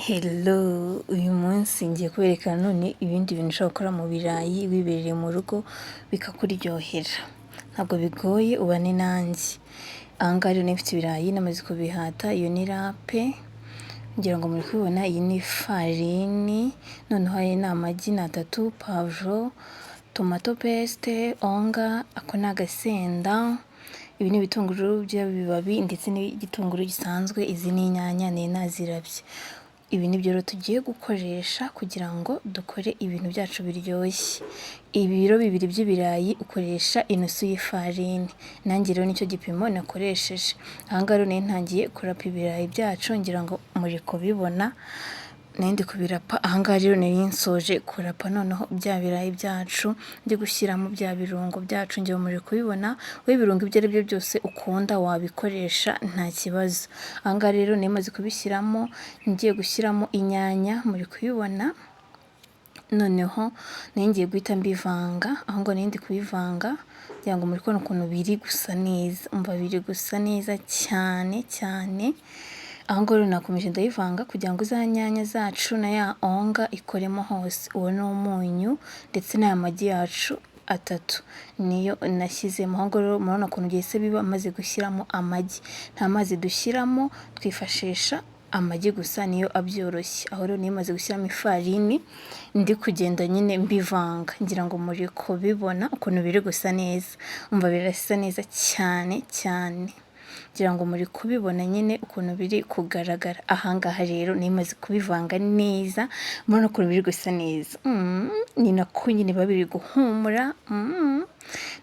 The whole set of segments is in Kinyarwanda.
Hello, uyu munsi ngiye kubereka none ibindi bintu ushobora gukora mu birayi wibereye mu rugo bikakuryohera. Ntabwo bigoye ubane nanjye. Aha ngaha rero nifite ibirayi namaze kubihata, iyo ni rape. Ngira ngo muri kubibona iyi ni ifarini, noneho aya ni amagi ni 3, pavuro, tomato paste, onga, ako ni agasenda. Ibi ni ibitunguru by'ibibabi ndetse n'igitunguru gisanzwe, izi ni inyanya nari nazirabye. Ibi ni byo rero tugiye gukoresha kugira ngo dukore ibintu byacu biryoshye. Ibiro 2 by'ibirayi ukoresha inusu y'ifarini. Nanjye rero nicyo gipimo nakoresheje. Aha ngaha rero nari ntangiye kurapa ibirayi byacu, ngira ngo muri kubibona. Nari ndi kubirapa, aha ngaha rero nari nsoje kurapa noneho bya birayi byacu, ndi gushyiramo bya birungo byacu, ngira ngo muri kubibona. We ibirungo ibyo ari byo byose ukunda wabikoresha nta kibazo. Aha ngaha rero nari maze kubishyiramo, ngiye gushyiramo inyanya, muri kubibona. Noneho nari ngiye guhita mbivanga, aho ngo nari ndi kubivanga kugira ngo muri kubona ukuntu biri gusa neza. Umva biri gusa neza cyane cyane. Aho ngo rero nakomeje ndayivanga kugira ngo za nyanya zacu na ya onga ikoremo hose. Uwo ni umunyu ndetse n'aya magi yacu 3 niyo nashyizemo. Aho ngo rero murabona ukuntu byose biba maze gushyiramo amagi. Nta mazi dushyiramo, twifashisha amagi gusa niyo abyoroshye. Aho rero nimaze gushyiramo ifarini, ndi kugenda nyine mbivanga, ngira ngo muri kubibona ukuntu biri gusa neza. Umva birasa neza cyane cyane, ngira ngo muri kubibona nyine ukuntu biri kugaragara. Aha ngaha rero nimaze kubivanga neza, murabona ukuntu biri gusa neza. Ni nako nyine biba biri guhumura.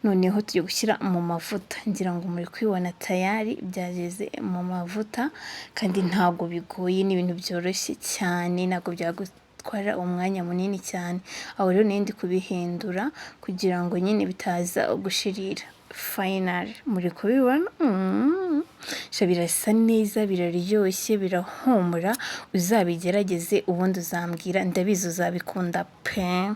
Noneho tugiye gushyira mu mavuta, ngira ngo muri kubibona tayari byageze mu mavuta, kandi ntabwo bigoye, ni ibintu byoroshye cyane, ntabwo byagutwara umwanya munini cyane. Aho rero nari ndi kubihindura kugira ngo nyine bitaza gushirira. Final muri kubibona, birasa neza, biraryoshye, birahumura. Uzabigerageze ubundi uzambwira, ndabizi uzabikunda pe.